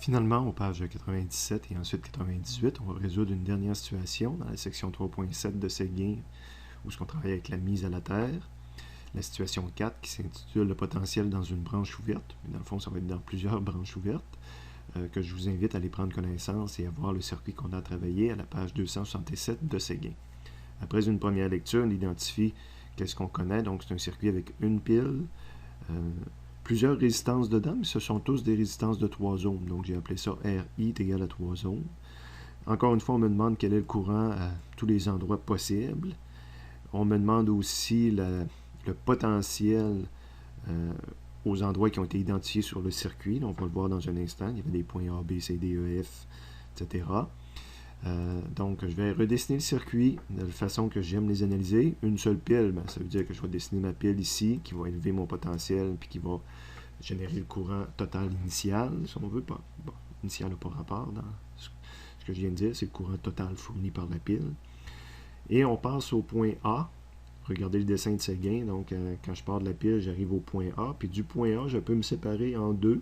Finalement, aux pages 97 et ensuite 98, on va résoudre une dernière situation dans la section 3.7 de Séguin, où on travaille avec la mise à la terre. La situation 4 qui s'intitule le potentiel dans une branche ouverte. Mais dans le fond, ça va être dans plusieurs branches ouvertes, que je vous invite à aller prendre connaissance et à voir le circuit qu'on a travaillé à la page 267 de Séguin. Après une première lecture, on identifie qu'est-ce qu'on connaît. Donc, c'est un circuit avec une pile, plusieurs résistances dedans, mais ce sont tous des résistances de 3 ohms. Donc, j'ai appelé ça RI est égal à 3 ohms. Encore une fois, on me demande quel est le courant à tous les endroits possibles. On me demande aussi le potentiel aux endroits qui ont été identifiés sur le circuit. On va le voir dans un instant. Il y avait des points A, B, C, D, E, F, etc. Donc, je vais redessiner le circuit de la façon que j'aime les analyser. Une seule pile, ben, ça veut dire que je vais dessiner ma pile ici, qui va élever mon potentiel, puis qui va générer le courant total initial, si on veut. Pas, bon, initial n'a pas rapport dans ce que je viens de dire, c'est le courant total fourni par la pile. Et on passe au point A. Regardez le dessin de Séguin. Donc, quand je pars de la pile, j'arrive au point A. Puis du point A, je peux me séparer en deux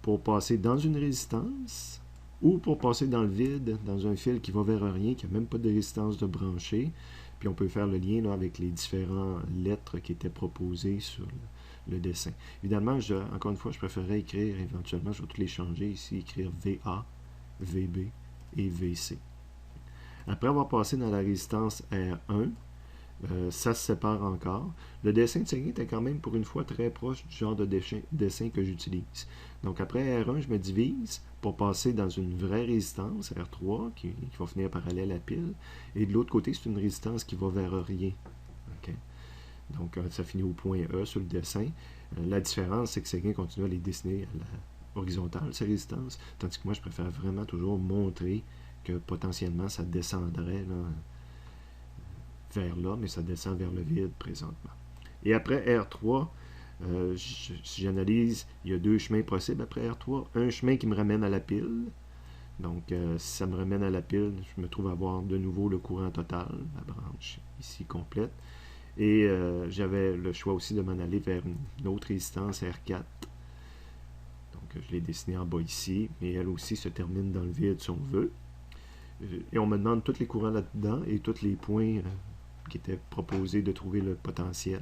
pour passer dans une résistance ou pour passer dans le vide, dans un fil qui va vers rien, qui n'a même pas de résistance de brancher. Puis on peut faire le lien là, avec les différentes lettres qui étaient proposées sur le dessin. Évidemment, encore une fois, je préférerais écrire éventuellement, je vais tous les changer ici, écrire VA, VB et VC. Après avoir passé dans la résistance R1, ça se sépare encore. Le dessin de Séguin était quand même pour une fois très proche du genre de dessin que j'utilise. Donc après R1, je me divise pour passer dans une vraie résistance, R3, qui va finir parallèle à la pile. Et de l'autre côté, c'est une résistance qui va vers rien. Okay? Donc ça finit au point E sur le dessin. La différence, c'est que Séguin continue à les dessiner à la horizontale, ces résistances, tandis que moi, je préfère vraiment toujours montrer que potentiellement, ça descendrait là, vers là, mais ça descend vers le vide présentement. Et après R3, si j'analyse, il y a deux chemins possibles après R3. Un chemin qui me ramène à la pile. Donc, si ça me ramène à la pile, je me trouve à avoir de nouveau le courant total, la branche ici complète. Et j'avais le choix aussi de m'en aller vers une autre résistance R4. Donc, je l'ai dessinée en bas ici, mais elle aussi se termine dans le vide si on veut. Et on me demande tous les courants là-dedans et tous les points qui étaient proposés de trouver le potentiel.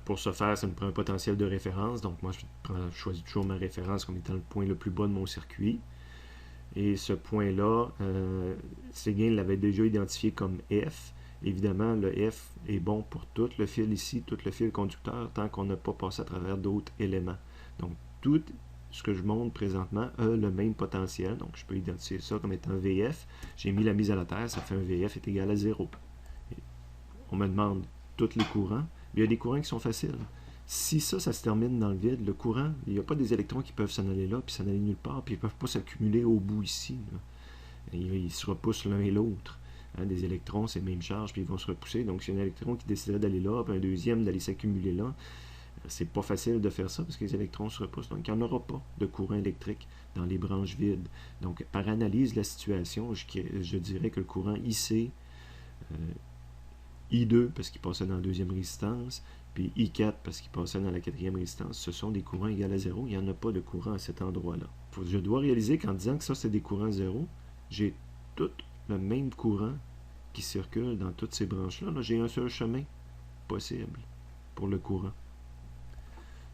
Pour ce faire, ça me prend un potentiel de référence. Donc moi, je choisis toujours ma référence comme étant le point le plus bas de mon circuit. Et ce point-là, Séguin l'avait déjà identifié comme F. Évidemment, le F est bon pour tout le fil ici, tout le fil conducteur, tant qu'on n'a pas passé à travers d'autres éléments. Donc, tout ce que je montre présentement a le même potentiel. Donc, je peux identifier ça comme étant VF. J'ai mis la mise à la terre, ça fait un VF est égal à 0. Et on me demande tous les courants. Mais il y a des courants qui sont faciles. Si ça se termine dans le vide, le courant, il n'y a pas des électrons qui peuvent s'en aller là, puis s'en aller nulle part, puis ils ne peuvent pas s'accumuler au bout ici. Ils se repoussent l'un et l'autre. Hein, des électrons, c'est même charge, puis ils vont se repousser. Donc, si un électron qui déciderait d'aller là, puis un deuxième d'aller s'accumuler là, c'est pas facile de faire ça parce que les électrons se repoussent. Donc, il n'y en aura pas de courant électrique dans les branches vides. Donc, par analyse de la situation, je dirais que le courant IC, I2 parce qu'il passait dans la deuxième résistance, puis I4 parce qu'il passait dans la quatrième résistance, ce sont des courants égaux à 0. Il n'y en a pas de courant à cet endroit-là. Je dois réaliser qu'en disant que ça, c'est des courants 0, j'ai tout le même courant qui circule dans toutes ces branches-là. Là, j'ai un seul chemin possible pour le courant.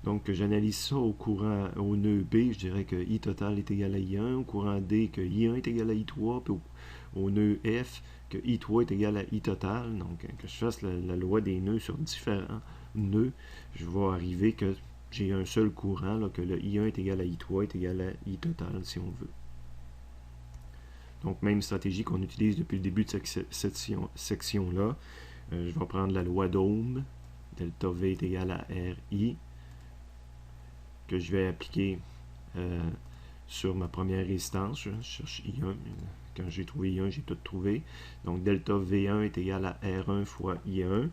Donc, j'analyse ça au courant, au nœud B, je dirais que I total est égal à I1, au courant D, que I1 est égal à I3, puis au nœud F, que I3 est égal à I total. Donc, que je fasse la loi des nœuds sur différents nœuds, je vais arriver que j'ai un seul courant, là, que le I1 est égal à I3 est égal à I total, si on veut. Donc, même stratégie qu'on utilise depuis le début de cette section-là. Je vais prendre la loi d'Ohm, delta V est égal à RI, que je vais appliquer sur ma première résistance. Je cherche I1. Quand j'ai trouvé I1, j'ai tout trouvé. Donc, delta V1 est égal à R1 fois I1.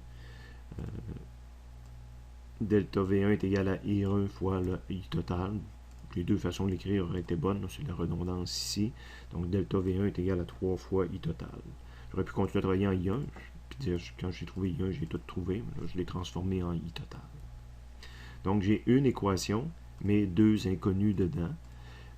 Delta V1 est égal à I1 fois le I total. Les deux façons de l'écrire auraient été bonnes. C'est la redondance ici. Donc, delta V1 est égal à 3 fois I total. J'aurais pu continuer à travailler en I1. Puis dire, quand j'ai trouvé I1, j'ai tout trouvé. Mais là, je l'ai transformé en I total. Donc, j'ai une équation mais 2 inconnus dedans.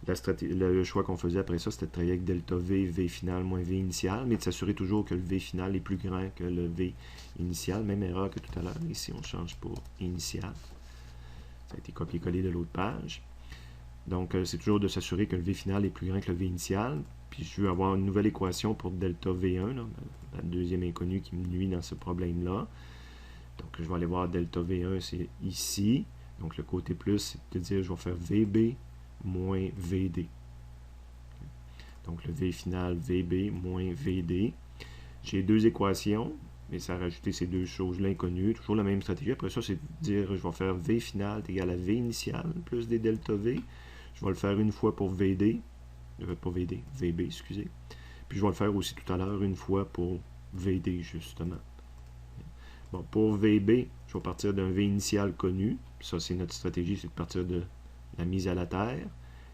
Le choix qu'on faisait après ça, c'était de travailler avec delta V, V final moins V initial, mais de s'assurer toujours que le V final est plus grand que le V initial. Même erreur que tout à l'heure. Ici, on change pour initial. Ça a été copié-collé de l'autre page. Donc, c'est toujours de s'assurer que le V final est plus grand que le V initial. Puis, je veux avoir une nouvelle équation pour delta V1, là, la deuxième inconnue qui me nuit dans ce problème-là. Donc, je vais aller voir delta V1, c'est ici. Donc, le côté plus, c'est de dire je vais faire VB moins VD. Donc, le V final, VB moins VD. J'ai 2 équations, mais ça a rajouté ces 2 choses-là inconnues. Toujours la même stratégie. Après ça, c'est de dire je vais faire V final est égal à V initial plus des delta V. Je vais le faire une fois pour VD. Pas VD, VB, excusez. Puis, je vais le faire aussi tout à l'heure une fois pour VD, justement. Bon, pour VB, je vais partir d'un V initial connu. Ça, c'est notre stratégie, c'est de partir de la mise à la terre.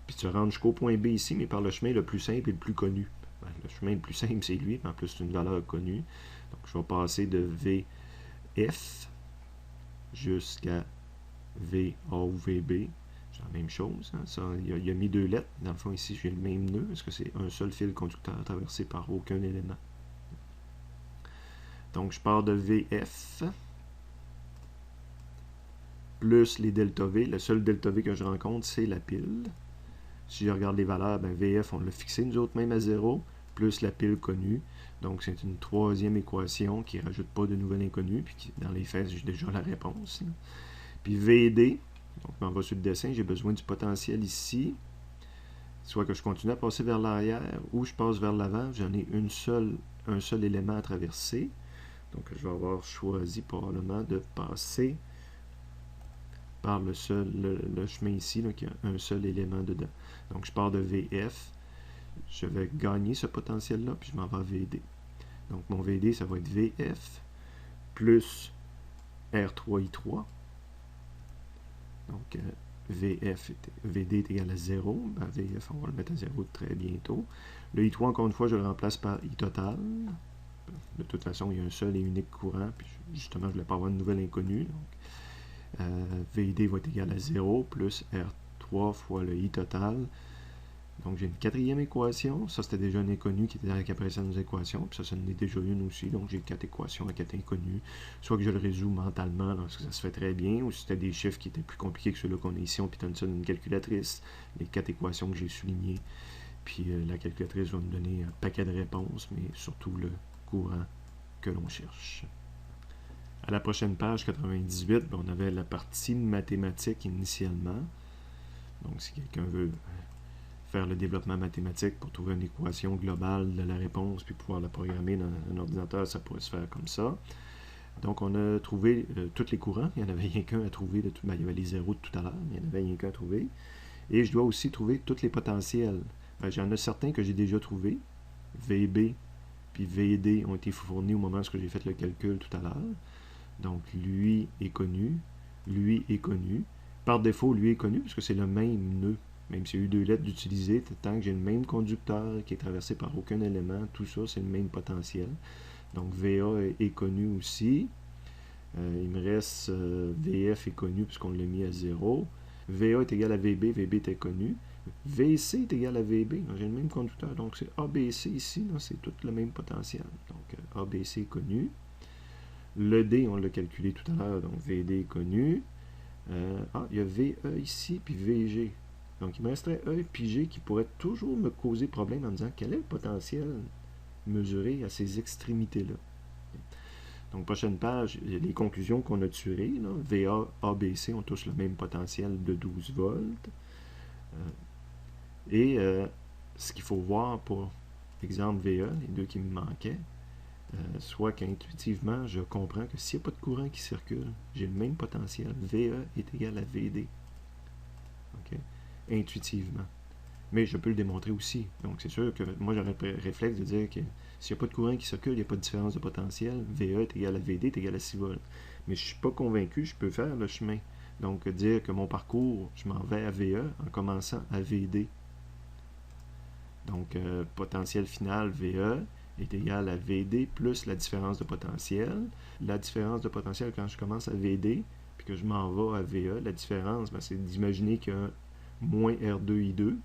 Puis tu rentres jusqu'au point B ici, mais par le chemin le plus simple et le plus connu. Ben, le chemin le plus simple, c'est lui, mais en plus, c'est une valeur connue. Donc, je vais passer de VF jusqu'à VA ou VB. C'est la même chose. Hein? Ça, il a mis 2 lettres. Dans le fond, ici, j'ai le même nœud, parce que c'est un seul fil conducteur traversé par aucun élément. Donc, je pars de VF plus les delta V. Le seul delta V que je rencontre, c'est la pile. Si je regarde les valeurs, ben VF, on l'a fixé nous autres même à 0, plus la pile connue. Donc, c'est une troisième équation qui ne rajoute pas de nouvelle inconnue, puis qui, dans les faits, j'ai déjà la réponse. Là. Puis VD, donc on va sur le dessin, j'ai besoin du potentiel ici. Soit que je continue à passer vers l'arrière, ou je passe vers l'avant, j'en ai un seul élément à traverser. Donc, je vais avoir choisi probablement de passer par le chemin ici, là, qui a un seul élément dedans. Donc, je pars de VF, je vais gagner ce potentiel-là, puis je m'en vais à VD. Donc, mon VD, ça va être VF plus R3I3. Donc, VD est égal à 0. Ben, VF, on va le mettre à 0 très bientôt. Le I3, encore une fois, je le remplace par I total. De toute façon, il y a un seul et unique courant, puis justement, je ne voulais pas avoir une nouvelle inconnue. Donc, VD va être égal à 0 plus R3 fois le I total. Donc, j'ai une quatrième équation. Ça, c'était déjà une inconnue qui était dans la précédente équation. Puis ça en est déjà une aussi. Donc, j'ai 4 équations à 4 inconnues. Soit que je le résous mentalement, parce que ça se fait très bien, ou si c'était des chiffres qui étaient plus compliqués que ceux-là qu'on a ici, on pitonne ça dans une calculatrice. Les 4 équations que j'ai soulignées. Puis la calculatrice va me donner un paquet de réponses, mais surtout le courant que l'on cherche. À la prochaine page, 98, on avait la partie mathématique initialement. Donc, si quelqu'un veut faire le développement mathématique pour trouver une équation globale de la réponse puis pouvoir la programmer dans un ordinateur, ça pourrait se faire comme ça. Donc, on a trouvé tous les courants. Il n'y en avait rien qu'un à trouver. Il y avait les zéros de tout à l'heure, mais il n'y en avait rien qu'un à trouver. Et je dois aussi trouver tous les potentiels. J'en ai certains que j'ai déjà trouvés. VB puis VD ont été fournis au moment où j'ai fait le calcul tout à l'heure. Donc, lui est connu. Lui est connu. Par défaut, lui est connu, puisque c'est le même nœud. Même s'il y a eu 2 lettres d'utiliser, tant que j'ai le même conducteur qui est traversé par aucun élément, tout ça, c'est le même potentiel. Donc, VA est connu aussi. Il me reste VF est connu puisqu'on l'a mis à 0. VA est égal à VB, VB était connu. VC est égal à VB, j'ai le même conducteur. Donc, c'est ABC ici, c'est tout le même potentiel. Donc, ABC est connu. Le D, on l'a calculé tout à l'heure, donc VD est connu. Il y a VE ici, puis VG. Donc, il me resterait E puis G qui pourraient toujours me causer problème en me disant quel est le potentiel mesuré à ces extrémités-là. Donc, prochaine page, les conclusions qu'on a tirées. Là, VA, ABC ont tous le même potentiel de 12 volts. Ce qu'il faut voir pour exemple VE, les deux qui me manquaient, soit qu'intuitivement, je comprends que s'il n'y a pas de courant qui circule, j'ai le même potentiel. VE est égal à VD. Okay? Intuitivement. Mais je peux le démontrer aussi. Donc, c'est sûr que moi, j'aurais le réflexe de dire que s'il n'y a pas de courant qui circule, il n'y a pas de différence de potentiel. VE est égal à VD est égal à 6 volts. Mais je ne suis pas convaincu, je peux faire le chemin. Donc, dire que mon parcours, je m'en vais à VE en commençant à VD. Donc, potentiel final VE est égal à VD plus la différence de potentiel. La différence de potentiel quand je commence à VD, puis que je m'en vais à VA, la différence, ben, c'est d'imaginer que moins R2I2,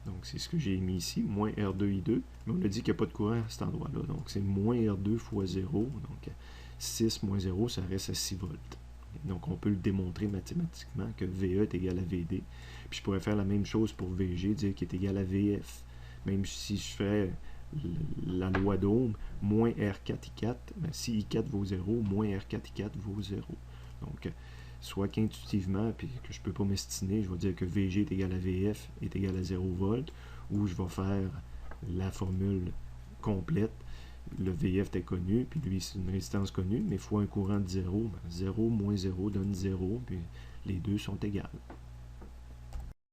donc c'est ce que j'ai mis ici, moins R2I2, mais on a dit qu'il n'y a pas de courant à cet endroit-là, donc c'est moins R2 fois 0, donc 6 moins 0, ça reste à 6 volts. Donc on peut le démontrer mathématiquement que VE est égal à VD. Puis je pourrais faire la même chose pour VG, dire qu'il est égal à VF. Même si je fais la loi d'Ohm, moins R4I4, ben si I4 vaut 0, moins R4I4 vaut 0. Donc, soit qu'intuitivement, puis que je ne peux pas m'estiner, je vais dire que VG est égal à VF est égal à 0 volts, ou je vais faire la formule complète. Le VF est connu, puis lui c'est une résistance connue, mais fois un courant de 0, ben 0 moins 0 donne 0, puis les deux sont égales.